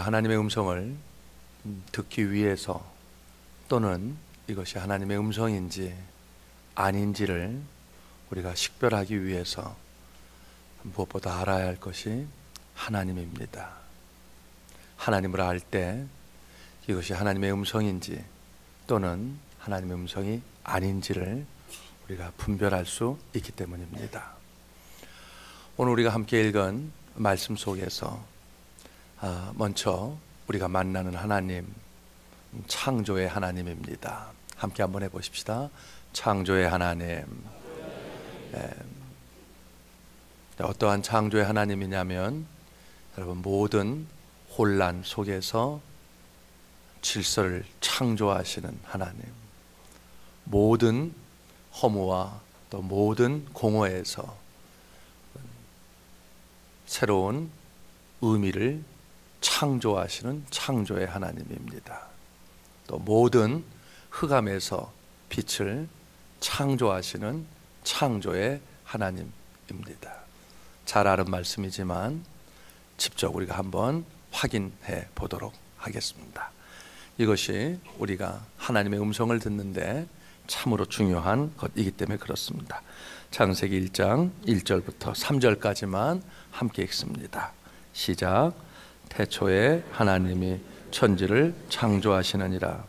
하나님의 음성을 듣기 위해서 또는 이것이 하나님의 음성인지 아닌지를 우리가 식별하기 위해서 무엇보다 알아야 할 것이 하나님입니다. 하나님을 알 때 이것이 하나님의 음성인지 또는 하나님의 음성이 아닌지를 우리가 분별할 수 있기 때문입니다. 오늘 우리가 함께 읽은 말씀 속에서 먼저 우리가 만나는 하나님, 창조의 하나님입니다. 함께 한번 해보십시다. 창조의 하나님. 어떠한 창조의 하나님이냐면 여러분, 모든 혼란 속에서 질서를 창조하시는 하나님, 모든 허무와 또 모든 공허에서 새로운 의미를 창조하시는 창조의 하나님입니다. 또 모든 흑암에서 빛을 창조하시는 창조의 하나님입니다. 잘 아는 말씀이지만 직접 우리가 한번 확인해 보도록 하겠습니다. 이것이 우리가 하나님의 음성을 듣는데 참으로 중요한 것이기 때문에 그렇습니다. 창세기 1장 1절부터 3절까지만 함께 읽습니다. 시작. 태초에 하나님이 천지를 창조하시느니라.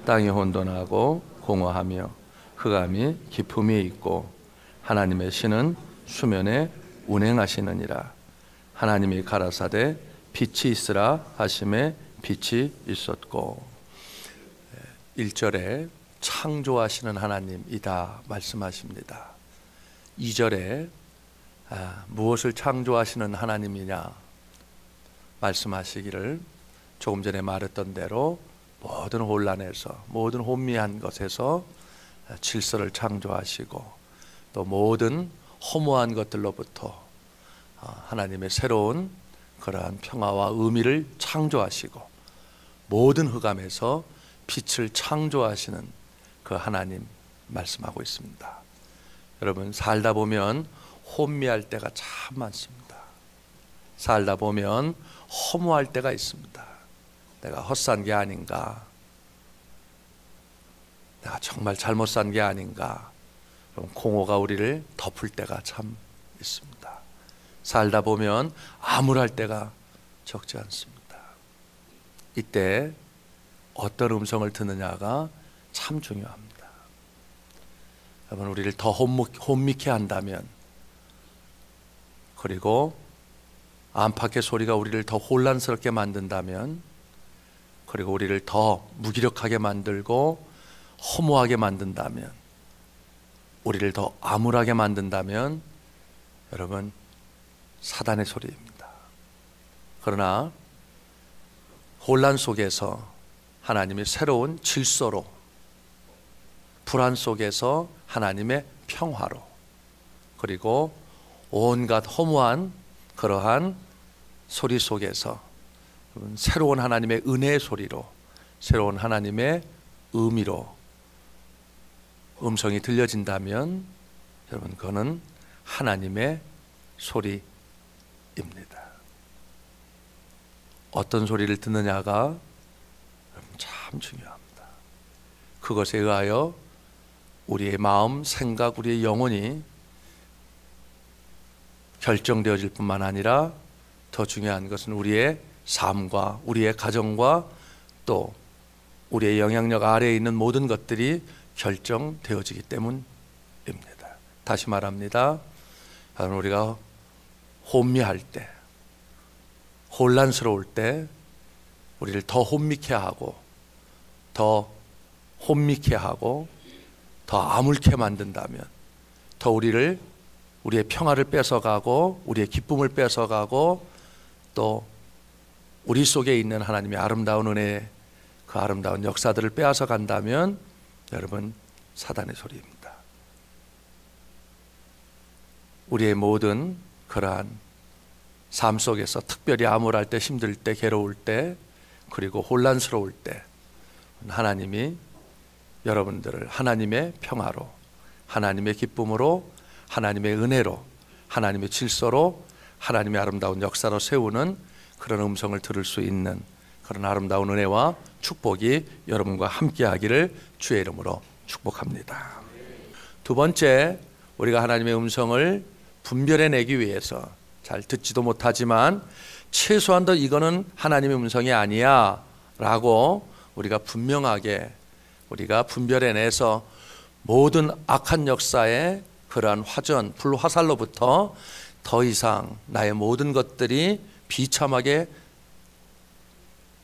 땅이 혼돈하고 공허하며 흑암이 깊음이 있고 하나님의 신은 수면에 운행하시느니라. 하나님이 가라사대 빛이 있으라 하심에 빛이 있었고. 1절에 창조하시는 하나님이다 말씀하십니다. 2절에 무엇을 창조하시는 하나님이냐 말씀하시기를 조금 전에 말했던 대로 모든 혼란에서, 모든 혼미한 것에서 질서를 창조하시고 또 모든 허무한 것들로부터 하나님의 새로운 그러한 평화와 의미를 창조하시고 모든 흑암에서 빛을 창조하시는 그 하나님 말씀하고 있습니다. 여러분, 살다 보면 혼미할 때가 참 많습니다. 살다 보면 허무할 때가 있습니다. 내가 헛산 게 아닌가, 내가 정말 잘못 산 게 아닌가, 공허가 우리를 덮을 때가 참 있습니다. 살다 보면 암울할 때가 적지 않습니다. 이때 어떤 음성을 듣느냐가 참 중요합니다. 여러분, 우리를 더 혼미케 한다면, 그리고 안팎의 소리가 우리를 더 혼란스럽게 만든다면, 그리고 우리를 더 무기력하게 만들고 허무하게 만든다면, 우리를 더 암울하게 만든다면 여러분, 사단의 소리입니다. 그러나 혼란 속에서 하나님의 새로운 질서로, 불안 속에서 하나님의 평화로, 그리고 온갖 허무한 그러한 소리 속에서 새로운 하나님의 은혜의 소리로, 새로운 하나님의 의미로 음성이 들려진다면 여러분, 그거는 하나님의 소리입니다. 어떤 소리를 듣느냐가 참 중요합니다. 그것에 의하여 우리의 마음, 생각, 우리의 영혼이 결정되어질 뿐만 아니라 더 중요한 것은 우리의 삶과 우리의 가정과 또 우리의 영향력 아래에 있는 모든 것들이 결정되어지기 때문입니다. 다시 말합니다. 우리가 혼미할 때, 혼란스러울 때 우리를 더 혼미케 하고 더 혼미케 하고 더 암울케 만든다면, 더 우리의 평화를 뺏어가고 우리의 기쁨을 뺏어가고 또 우리 속에 있는 하나님의 아름다운 은혜, 그 아름다운 역사들을 빼앗아 간다면 여러분, 사단의 소리입니다. 우리의 모든 그러한 삶 속에서 특별히 암울할 때, 힘들 때, 괴로울 때, 그리고 혼란스러울 때 하나님이 여러분들을 하나님의 평화로, 하나님의 기쁨으로, 하나님의 은혜로, 하나님의 질서로, 하나님의 아름다운 역사로 세우는 그런 음성을 들을 수 있는 그런 아름다운 은혜와 축복이 여러분과 함께하기를 주의 이름으로 축복합니다. 두 번째, 우리가 하나님의 음성을 분별해내기 위해서 잘 듣지도 못하지만 최소한도 이거는 하나님의 음성이 아니야 라고 우리가 분명하게 우리가 분별해내서 모든 악한 역사의 그러한 화전, 불화살로부터 더 이상 나의 모든 것들이 비참하게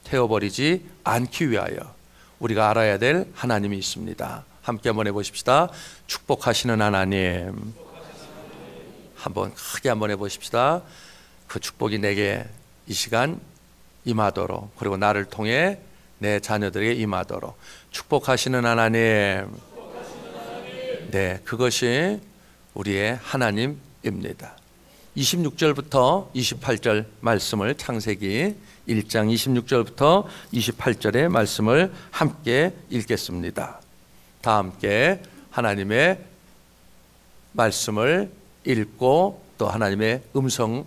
태워버리지 않기 위하여 우리가 알아야 될 하나님이 있습니다. 함께 한번 해보십시다. 축복하시는 하나님. 한번 크게 한번 해보십시다. 그 축복이 내게 이 시간 임하도록, 그리고 나를 통해 내 자녀들에게 임하도록 축복하시는 하나님. 네, 그것이 우리의 하나님입니다. 26절부터 28절 말씀을, 창세기 1장 26절부터 28절의 말씀을 함께 읽겠습니다. 다 함께 하나님의 말씀을 읽고 또 하나님의 음성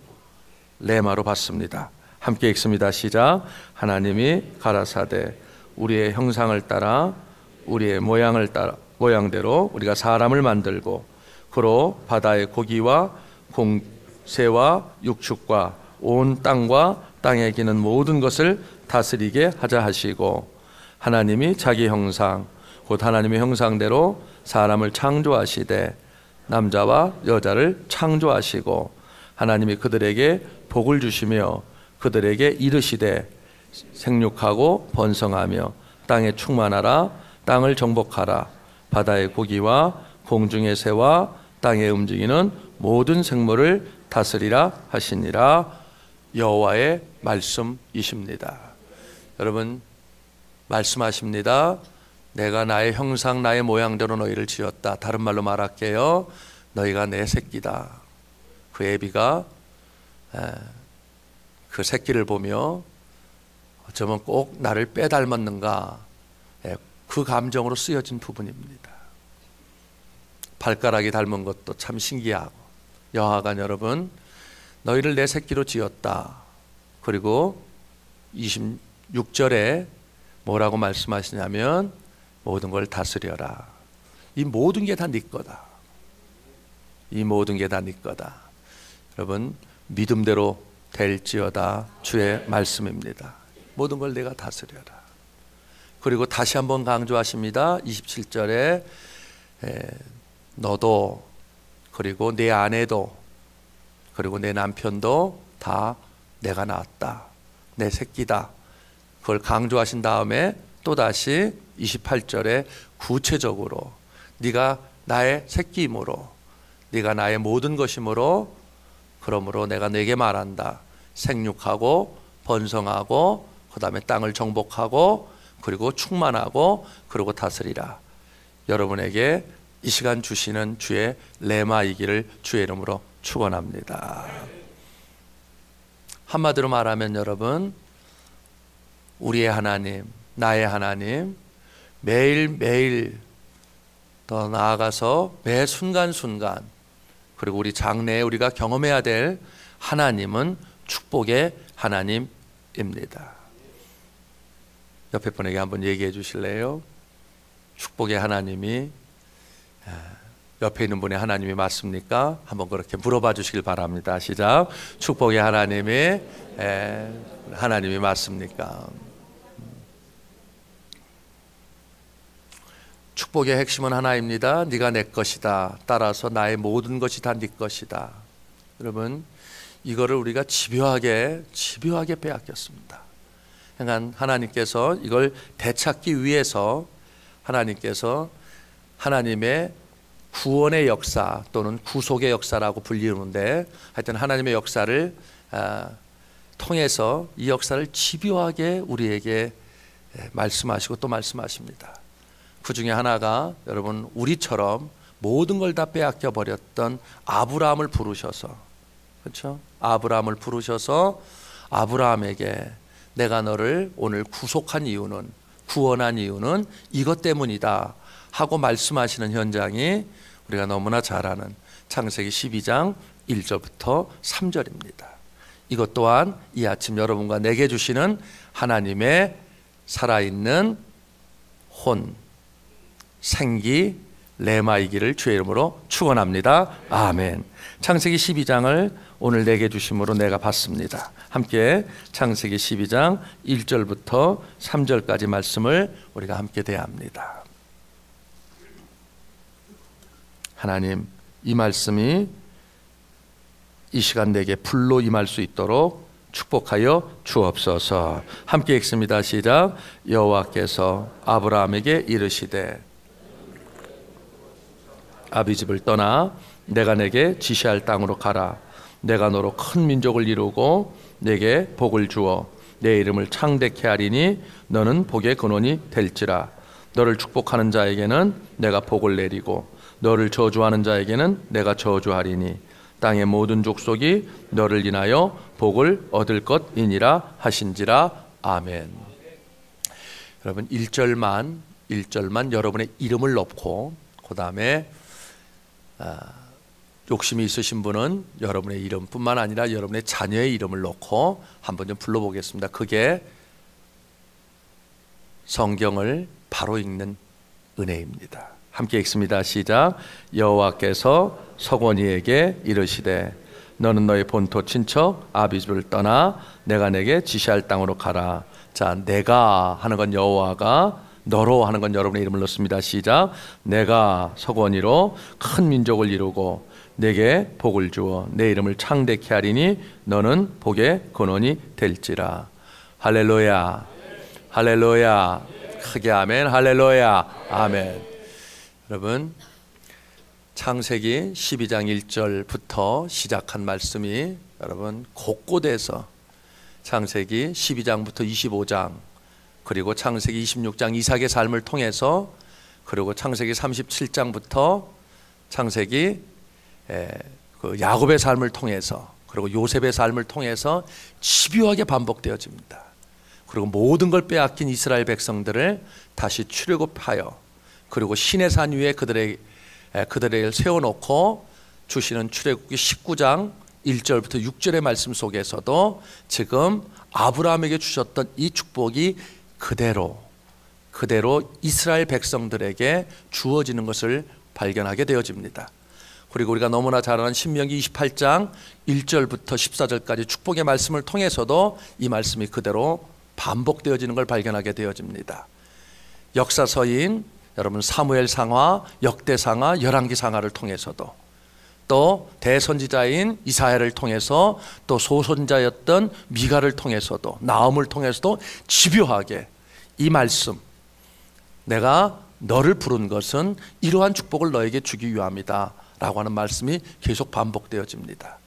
레마로 받습니다. 함께 읽습니다. 시작. 하나님이 가라사대 우리의 형상을 따라 우리의 모양대로 우리가 사람을 만들고 그로 바다의 고기와 새와 육축과 온 땅과 땅에 기는 모든 것을 다스리게 하자 하시고, 하나님이 자기 형상 곧 하나님의 형상대로 사람을 창조하시되 남자와 여자를 창조하시고, 하나님이 그들에게 복을 주시며 그들에게 이르시되 생육하고 번성하며 땅에 충만하라. 땅을 정복하라. 바다의 고기와 공중의 새와 땅에 움직이는 모든 생물을 다스리라 하시니라. 여호와의 말씀이십니다. 여러분, 말씀하십니다. 내가 나의 형상 나의 모양대로 너희를 지었다. 다른 말로 말할게요. 너희가 내 새끼다. 그 애비가 그 새끼를 보며 어쩌면 꼭 나를 빼닮았는가, 그 감정으로 쓰여진 부분입니다. 발가락이 닮은 것도 참 신기하고. 여하간 여러분, 너희를 내 새끼로 지었다. 그리고 26절에 뭐라고 말씀하시냐면 모든 걸 다스려라. 이 모든 게 다 네 거다. 이 모든 게 다 네 거다. 여러분, 믿음대로 될지어다 주의 말씀입니다. 모든 걸 내가 다스려라. 그리고 다시 한번 강조하십니다. 27절에 너도 그리고 내 아내도 그리고 내 남편도 다 내가 낳았다. 내 새끼다. 그걸 강조하신 다음에 또다시 28절에 구체적으로 네가 나의 새끼이므로 네가 나의 모든 것이므로 그러므로 내가 네게 말한다. 생육하고 번성하고 그 다음에 땅을 정복하고 그리고 충만하고 그리고 다스리라. 여러분에게 이 시간 주시는 주의 레마이기를 주의 이름으로 축원합니다. 한마디로 말하면 여러분, 우리의 하나님, 나의 하나님, 매일매일 더 나아가서 매 순간순간, 그리고 우리 장래에 우리가 경험해야 될 하나님은 축복의 하나님입니다. 옆에 분에게 한번 얘기해 주실래요? 축복의 하나님이 옆에 있는 분의 하나님이 맞습니까? 한번 그렇게 물어봐 주시길 바랍니다. 시작. 축복의 하나님이 하나님이 맞습니까? 축복의 핵심은 하나입니다. 네가 내 것이다. 따라서 나의 모든 것이 다 네 것이다. 여러분, 이거를 우리가 집요하게 빼앗겼습니다. 그러니까 하나님께서 이걸 되찾기 위해서 하나님께서 하나님의 구원의 역사 또는 구속의 역사라고 불리는데, 하여튼 하나님의 역사를 통해서 이 역사를 집요하게 우리에게 말씀하시고 또 말씀하십니다. 그 중에 하나가 여러분, 우리처럼 모든 걸 다 빼앗겨 버렸던 아브라함을 부르셔서, 그렇죠? 아브라함을 부르셔서 아브라함에게 내가 너를 오늘 구속한 이유는, 구원한 이유는 이것 때문이다 하고 말씀하시는 현장이 우리가 너무나 잘 아는 창세기 12장 1절부터 3절입니다. 이것 또한 이 아침 여러분과 내게 주시는 하나님의 살아있는 혼, 생기, 레마이기를 주의 이름으로 축원합니다. 아멘. 창세기 12장을 오늘 내게 주심으로 내가 받습니다. 함께 창세기 12장 1절부터 3절까지 말씀을 우리가 함께 대합니다. 하나님, 이 말씀이 이 시간 내게 불로 임할 수 있도록 축복하여 주옵소서. 함께 읽습니다. 시작. 여호와께서 아브라함에게 이르시되 아비집을 떠나 내가 내게 지시할 땅으로 가라. 내가 너로 큰 민족을 이루고 내게 복을 주어 내 이름을 창대케 하리니 너는 복의 근원이 될지라. 너를 축복하는 자에게는 내가 복을 내리고 너를 저주하는 자에게는 내가 저주하리니 땅의 모든 족속이 너를 인하여 복을 얻을 것이니라 하신지라. 아멘. 여러분 1절만 여러분의 이름을 넣고 그 다음에 욕심이 있으신 분은 여러분의 이름뿐만 아니라 여러분의 자녀의 이름을 넣고 한번 좀 불러보겠습니다. 그게 성경을 바로 읽는 은혜입니다. 함께 읽습니다. 시작. 여호와께서 서건이에게 이르시되 너는 너의 본토 친척 아비집을 떠나 내가 내게 지시할 땅으로 가라. 자, 내가 하는 건 여호와가, 너로 하는 건 여러분의 이름을 넣습니다. 시작. 내가 서건이로 큰 민족을 이루고 내게 복을 주어 내 이름을 창대케 하리니 너는 복의 근원이 될지라. 할렐루야, 할렐루야. 크게 아멘. 할렐루야, 아멘. 여러분 창세기 12장 1절부터 시작한 말씀이 여러분 곳곳에서 창세기 12장부터 25장 그리고 창세기 26장 이삭의 삶을 통해서 그리고 창세기 37장부터 창세기 야곱의 삶을 통해서 그리고 요셉의 삶을 통해서 집요하게 반복되어집니다. 그리고 모든 걸 빼앗긴 이스라엘 백성들을 다시 출애굽하여 그리고 시내산 위에 그들을 세워놓고 주시는 출애굽기 19장 1절부터 6절의 말씀 속에서도 지금 아브라함에게 주셨던 이 축복이 그대로 이스라엘 백성들에게 주어지는 것을 발견하게 되어집니다. 그리고 우리가 너무나 잘 아는 신명기 28장 1절부터 14절까지 축복의 말씀을 통해서도 이 말씀이 그대로 반복되어지는 걸 발견하게 되어집니다. 역사서인 여러분 사무엘상하, 역대상하, 열왕기상하를 통해서도 또 대선지자인 이사야를 통해서 또 소선자였던 미가를 통해서도 나훔을 통해서도 집요하게 이 말씀, 내가 너를 부른 것은 이러한 축복을 너에게 주기 위함이다 라고 하는 말씀이 계속 반복되어집니다.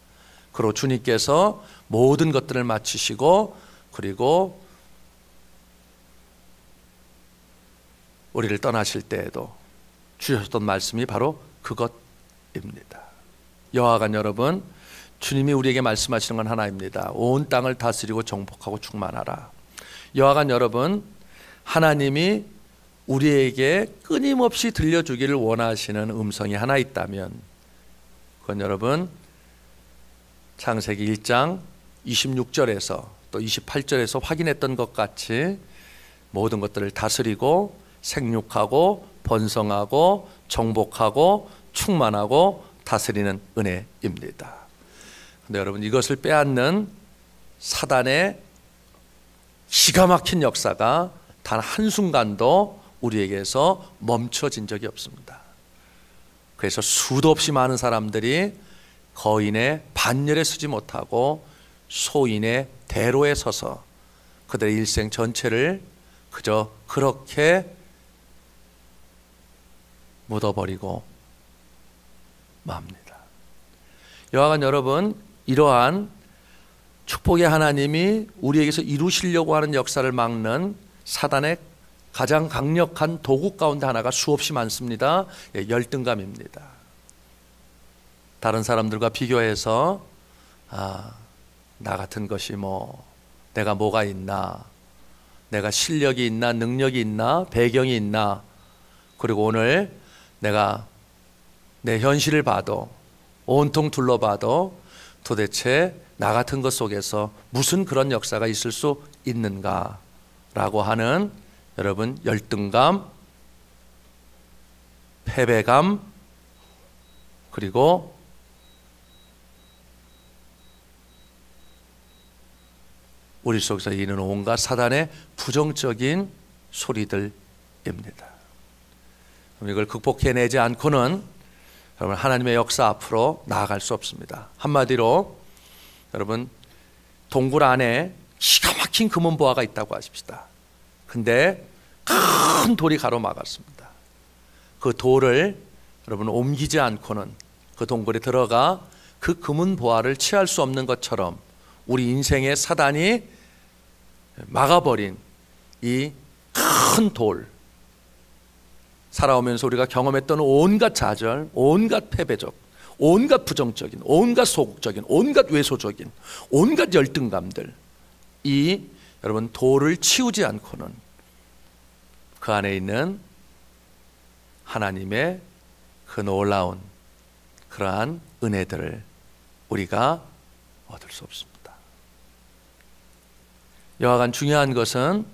그리고 주님께서 모든 것들을 마치시고 그리고 우리를 떠나실 때에도 주셨던 말씀이 바로 그것입니다. 여하간 여러분, 주님이 우리에게 말씀하시는 건 하나입니다. 온 땅을 다스리고 정복하고 충만하라. 여하간 여러분, 하나님이 우리에게 끊임없이 들려주기를 원하시는 음성이 하나 있다면 그건 여러분 창세기 1장 26절에서 또 28절에서 확인했던 것 같이 모든 것들을 다스리고 생육하고 번성하고 정복하고 충만하고 다스리는 은혜입니다. 그런데 여러분 이것을 빼앗는 사단의 기가 막힌 역사가 단 한순간도 우리에게서 멈춰진 적이 없습니다. 그래서 수도 없이 많은 사람들이 거인의 반열에 서지 못하고 소인의 대로에 서서 그들의 일생 전체를 그저 그렇게 묻어버리고 맙니다. 여하간 여러분, 이러한 축복의 하나님이 우리에게서 이루시려고 하는 역사를 막는 사단의 가장 강력한 도구 가운데 하나가 수없이 많습니다. 열등감입니다. 다른 사람들과 비교해서 나 같은 것이 내가 뭐가 있나, 내가 실력이 있나, 능력이 있나, 배경이 있나, 그리고 오늘 내가 내 현실을 봐도 온통 둘러봐도 도대체 나 같은 것 속에서 무슨 그런 역사가 있을 수 있는가라고 하는 여러분 열등감, 패배감, 그리고 우리 속에서 있는 온갖 사단의 부정적인 소리들입니다. 이걸 극복해내지 않고는 여러분 하나님의 역사 앞으로 나아갈 수 없습니다. 한마디로 여러분 동굴 안에 기가 막힌 금은보화가 있다고 하십시다. 근데 큰 돌이 가로막았습니다. 그 돌을 여러분 옮기지 않고는 그 동굴에 들어가 그 금은보화를 취할 수 없는 것처럼 우리 인생의 사단이 막아버린 이 큰 돌, 살아오면서 우리가 경험했던 온갖 좌절, 온갖 패배적, 온갖 부정적인, 온갖 소극적인, 온갖 외소적인, 온갖 열등감들, 이 여러분 돌을 치우지 않고는 그 안에 있는 하나님의 그 놀라운 그러한 은혜들을 우리가 얻을 수 없습니다. 여하간 중요한 것은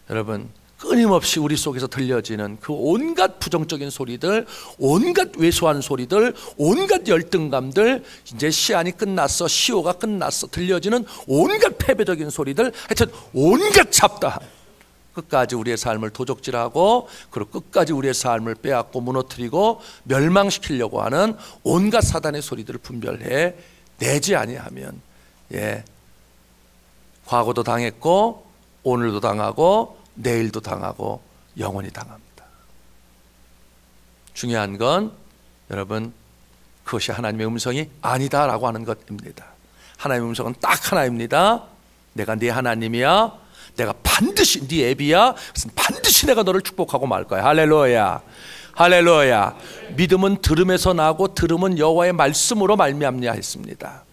여러분 끊임없이 우리 속에서 들려지는 그 온갖 부정적인 소리들, 온갖 왜소한 소리들, 온갖 열등감들, 이제 시안이 끝났어, 시호가 끝났어, 들려지는 온갖 패배적인 소리들, 하여튼 온갖 잡다함, 끝까지 우리의 삶을 도적질하고 그리고 끝까지 우리의 삶을 빼앗고 무너뜨리고 멸망시키려고 하는 온갖 사단의 소리들을 분별해 내지 아니하면 과거도 당했고 오늘도 당하고 내일도 당하고 영원히 당합니다. 중요한 건 여러분 그것이 하나님의 음성이 아니다라고 하는 것입니다. 하나님의 음성은 딱 하나입니다. 내가 네 하나님이야. 내가 반드시 네 애비야. 그래서 반드시 내가 너를 축복하고 말 거야. 할렐루야. 할렐루야. 믿음은 들음에서 나고 들음은 여호와의 말씀으로 말미암냐 했습니다.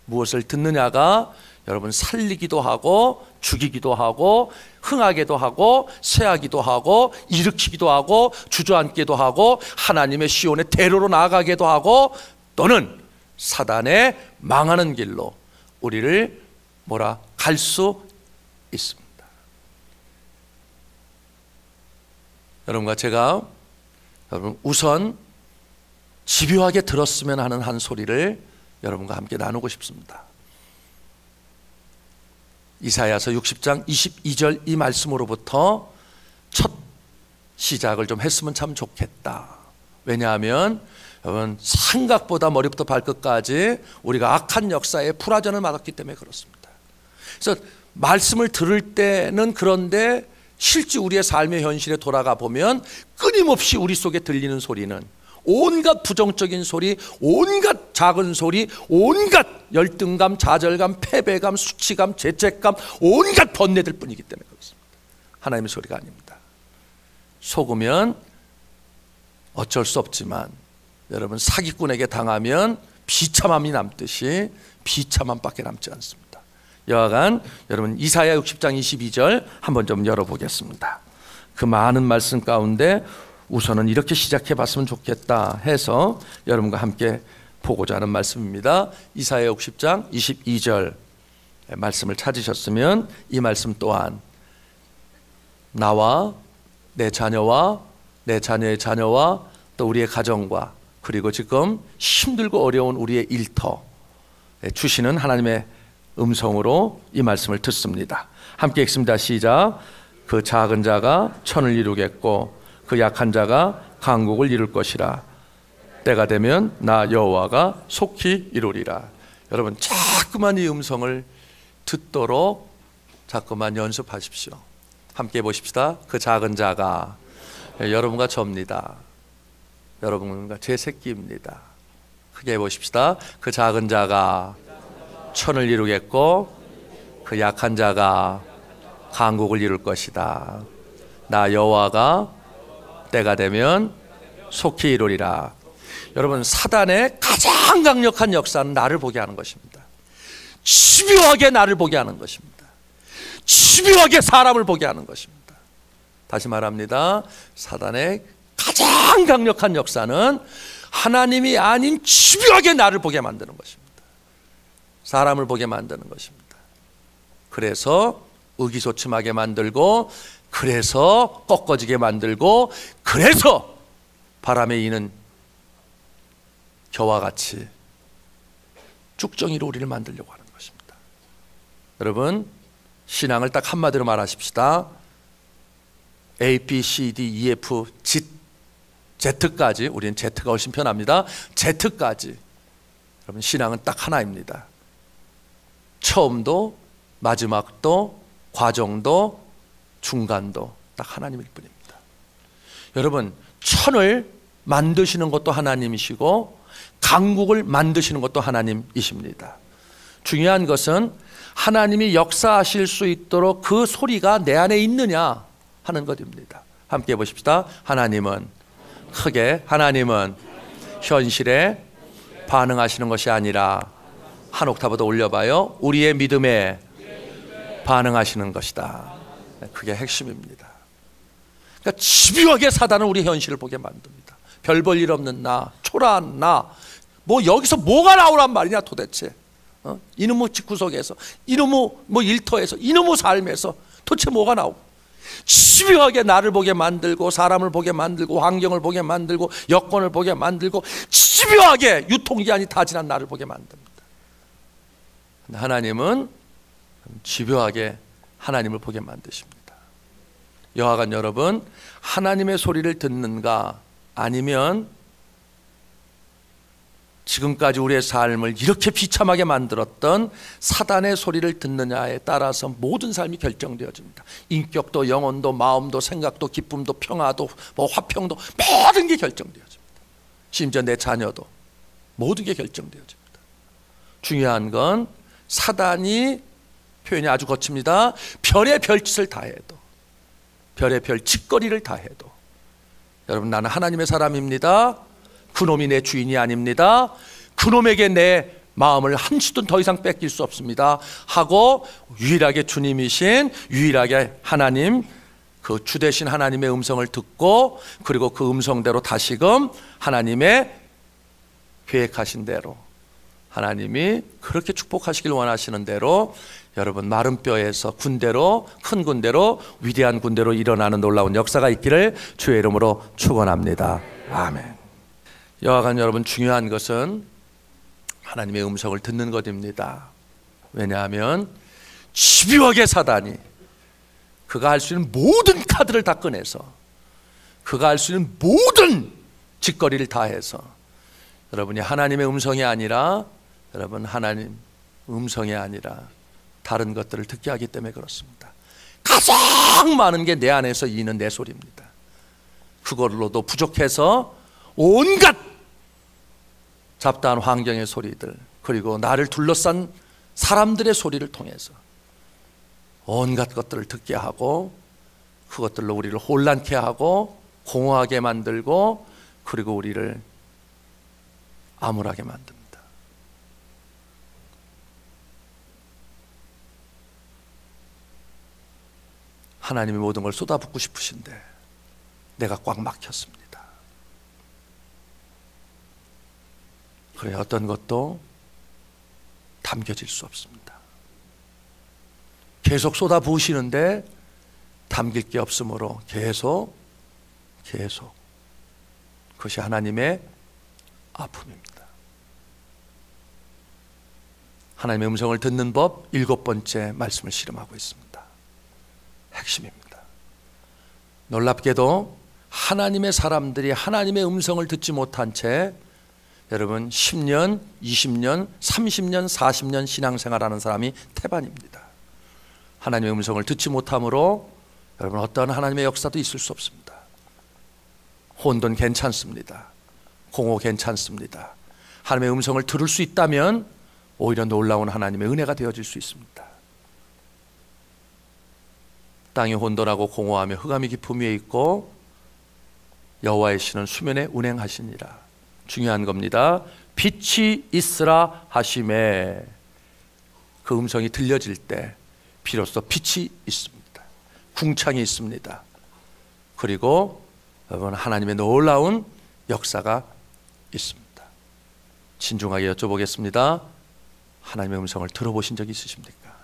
무엇을 듣느냐가 여러분 살리기도 하고 죽이기도 하고 흥하게도 하고 쇠하기도 하고 일으키기도 하고 주저앉기도 하고 하나님의 시온의 대로로 나아가기도 하고 또는 사단의 망하는 길로 우리를 갈 수 있습니다. 여러분과 제가 여러분 우선 집요하게 들었으면 하는 한 소리를 여러분과 함께 나누고 싶습니다. 이사야서 60장 22절 이 말씀으로부터 첫 시작을 좀 했으면 참 좋겠다. 왜냐하면 여러분 생각보다 머리부터 발끝까지 우리가 악한 역사에 풀화전을 맞았기 때문에 그렇습니다. 그래서 말씀을 들을 때는 그런데 실제 우리의 삶의 현실에 돌아가 보면 끊임없이 우리 속에 들리는 소리는 온갖 부정적인 소리, 온갖 작은 소리, 온갖 열등감, 좌절감, 패배감, 수치감, 죄책감, 온갖 번뇌들 뿐이기 때문에 그렇습니다. 하나님의 소리가 아닙니다. 속으면 어쩔 수 없지만 여러분 사기꾼에게 당하면 비참함이 남듯이 비참함밖에 남지 않습니다. 여하간 여러분 이사야 60장 22절 한번 좀 열어보겠습니다. 그 많은 말씀 가운데 우선은 이렇게 시작해 봤으면 좋겠다 해서 여러분과 함께 보고자 하는 말씀입니다. 이사야 60장 22절 말씀을 찾으셨으면 이 말씀 또한 나와 내 자녀와 내 자녀의 자녀와 또 우리의 가정과 그리고 지금 힘들고 어려운 우리의 일터 주시는 하나님의 음성으로 이 말씀을 듣습니다. 함께 읽습니다. 시작. 그 작은 자가 천을 이루겠고 그 약한 자가 강국을 이룰 것이라. 때가 되면 나 여호와가 속히 이루리라. 여러분 자꾸만 이 음성을 듣도록 자꾸만 연습하십시오. 함께 보십시다. 그 작은 자가 여러분과 저입니다. 여러분과 제 새끼입니다. 크게 보십시다. 그 작은 자가 천을 이루겠고 그 약한 자가 강국을 이룰 것이다. 나 여호와가 때가 되면 속히 이루리라. 여러분 사단의 가장 강력한 역사는 나를 보게 하는 것입니다. 집요하게 나를 보게 하는 것입니다. 집요하게 사람을 보게 하는 것입니다. 다시 말합니다. 사단의 가장 강력한 역사는 하나님이 아닌 집요하게 나를 보게 만드는 것입니다. 사람을 보게 만드는 것입니다. 그래서 의기소침하게 만들고, 그래서 꺾어지게 만들고, 그래서 바람에 이는 겨와 같이 쭉정이로 우리를 만들려고 하는 것입니다. 여러분, 신앙을 딱 한마디로 말하십시다. A, B, C, D, E, F, Z까지, 우리는 Z가 훨씬 편합니다. Z까지. 여러분, 신앙은 딱 하나입니다. 처음도 마지막도 과정도 중간도 딱 하나님일 뿐입니다. 여러분, 천을 만드시는 것도 하나님이시고 강국을 만드시는 것도 하나님이십니다. 중요한 것은 하나님이 역사하실 수 있도록 그 소리가 내 안에 있느냐 하는 것입니다. 함께 보십시다. 하나님은 크게, 하나님은 현실에 반응하시는 것이 아니라, 한 옥타브 더 올려봐요. 우리의 믿음에 반응하시는 것이다. 그게 핵심입니다. 그러니까 집요하게 사단은 우리 현실을 보게 만듭니다. 별 볼 일 없는 나, 초라한 나, 뭐 여기서 뭐가 나오란 말이냐 도대체. 이놈의 집구석에서, 이놈의 뭐 일터에서, 이놈의 삶에서 도대체 뭐가 나오고, 집요하게 나를 보게 만들고, 사람을 보게 만들고, 환경을 보게 만들고, 여건을 보게 만들고, 집요하게 유통기한이 다 지난 나를 보게 만듭니다. 하나님은 집요하게 하나님을 보게 만드십니다. 여하간 여러분, 하나님의 소리를 듣는가, 아니면 지금까지 우리의 삶을 이렇게 비참하게 만들었던 사단의 소리를 듣느냐에 따라서 모든 삶이 결정되어집니다. 인격도, 영혼도, 마음도, 생각도, 기쁨도, 평화도, 뭐 화평도, 모든 게 결정되어집니다. 심지어 내 자녀도 모든 게 결정되어집니다. 중요한 건 사단이, 표현이 아주 거칩니다, 별의 별짓을 다 해도, 별의 별 짓거리를 다 해도, 여러분, 나는 하나님의 사람입니다, 그놈이 내 주인이 아닙니다, 그놈에게 내 마음을 한 수든 더 이상 뺏길 수 없습니다 하고, 유일하게 주님이신, 유일하게 하나님, 그 주되신 하나님의 음성을 듣고, 그리고 그 음성대로 다시금 하나님의 계획하신 대로, 하나님이 그렇게 축복하시길 원하시는 대로, 여러분, 마른 뼈에서 군대로, 큰 군대로, 위대한 군대로 일어나는 놀라운 역사가 있기를 주의 이름으로 축원합니다. 아멘. 여하간 여러분, 중요한 것은 하나님의 음성을 듣는 것입니다. 왜냐하면 집요하게 사단이 그가 할 수 있는 모든 카드를 다 꺼내서, 그가 할 수 있는 모든 짓거리를 다 해서, 여러분이 하나님의 음성이 아니라, 여러분, 하나님 음성이 아니라 다른 것들을 듣게 하기 때문에 그렇습니다. 가장 많은 게 내 안에서 이는 내 소리입니다. 그걸로도 부족해서 온갖 잡다한 환경의 소리들, 그리고 나를 둘러싼 사람들의 소리를 통해서 온갖 것들을 듣게 하고, 그것들로 우리를 혼란케 하고 공허하게 만들고, 그리고 우리를 암울하게 만듭니다. 하나님이 모든 걸 쏟아붓고 싶으신데 내가 꽉 막혔습니다. 그래, 어떤 것도 담겨질 수 없습니다. 계속 쏟아부으시는데 담길 게 없으므로 계속 그것이 하나님의 아픔입니다. 하나님의 음성을 듣는 법 7번째 말씀을 실험하고 있습니다. 핵심입니다. 놀랍게도 하나님의 사람들이 하나님의 음성을 듣지 못한 채, 여러분, 10년, 20년, 30년, 40년 신앙생활하는 사람이 태반입니다. 하나님의 음성을 듣지 못함으로 여러분, 어떠한 하나님의 역사도 있을 수 없습니다. 혼돈 괜찮습니다. 공허 괜찮습니다. 하나님의 음성을 들을 수 있다면 오히려 놀라운 하나님의 은혜가 되어질 수 있습니다. 땅이 혼돈하고 공허하며 흑암이 깊음 위에 있고 여호와의 신은 수면에 운행하시니라. 중요한 겁니다. 빛이 있으라 하심에, 그 음성이 들려질 때 비로소 빛이 있습니다. 궁창이 있습니다. 그리고 여러분, 하나님의 놀라운 역사가 있습니다. 진중하게 여쭤보겠습니다. 하나님의 음성을 들어보신 적이 있으십니까?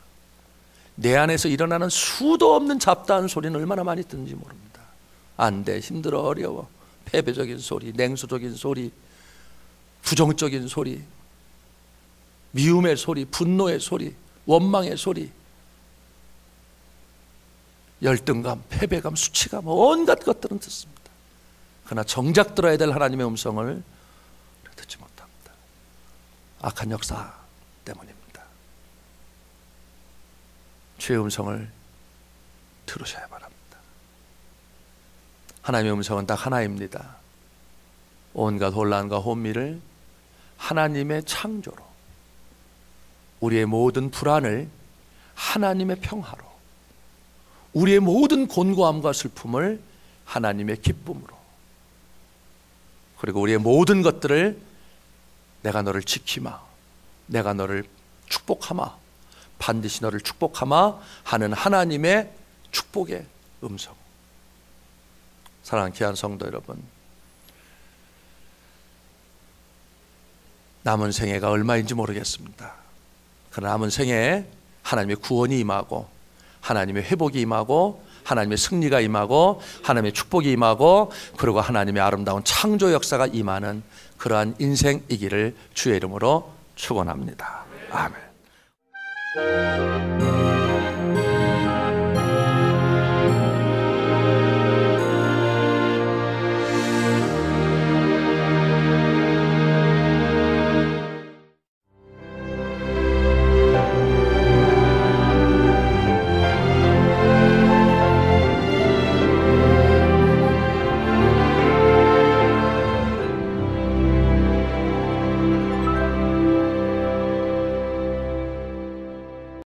내 안에서 일어나는 수도 없는 잡다한 소리는 얼마나 많이 듣는지 모릅니다. 안 돼, 힘들어, 어려워, 패배적인 소리, 냉소적인 소리, 부정적인 소리, 미움의 소리, 분노의 소리, 원망의 소리, 열등감, 패배감, 수치감, 온갖 것들은 듣습니다. 그러나 정작 들어야 될 하나님의 음성을 듣지 못합니다. 악한 역사 때문입니다. 주의 음성을 들으셔야 바랍니다. 하나님의 음성은 딱 하나입니다. 온갖 혼란과 혼미를 하나님의 창조로, 우리의 모든 불안을 하나님의 평화로, 우리의 모든 곤고함과 슬픔을 하나님의 기쁨으로, 그리고 우리의 모든 것들을 내가 너를 지키마, 내가 너를 축복하마, 반드시 너를 축복하마 하는 하나님의 축복의 음성. 사랑하는 귀한 성도 여러분, 남은 생애가 얼마인지 모르겠습니다. 그러나 남은 생애에 하나님의 구원이 임하고, 하나님의 회복이 임하고, 하나님의 승리가 임하고, 하나님의 축복이 임하고, 그리고 하나님의 아름다운 창조 역사가 임하는 그러한 인생이기를 주의 이름으로 축원합니다. 아멘.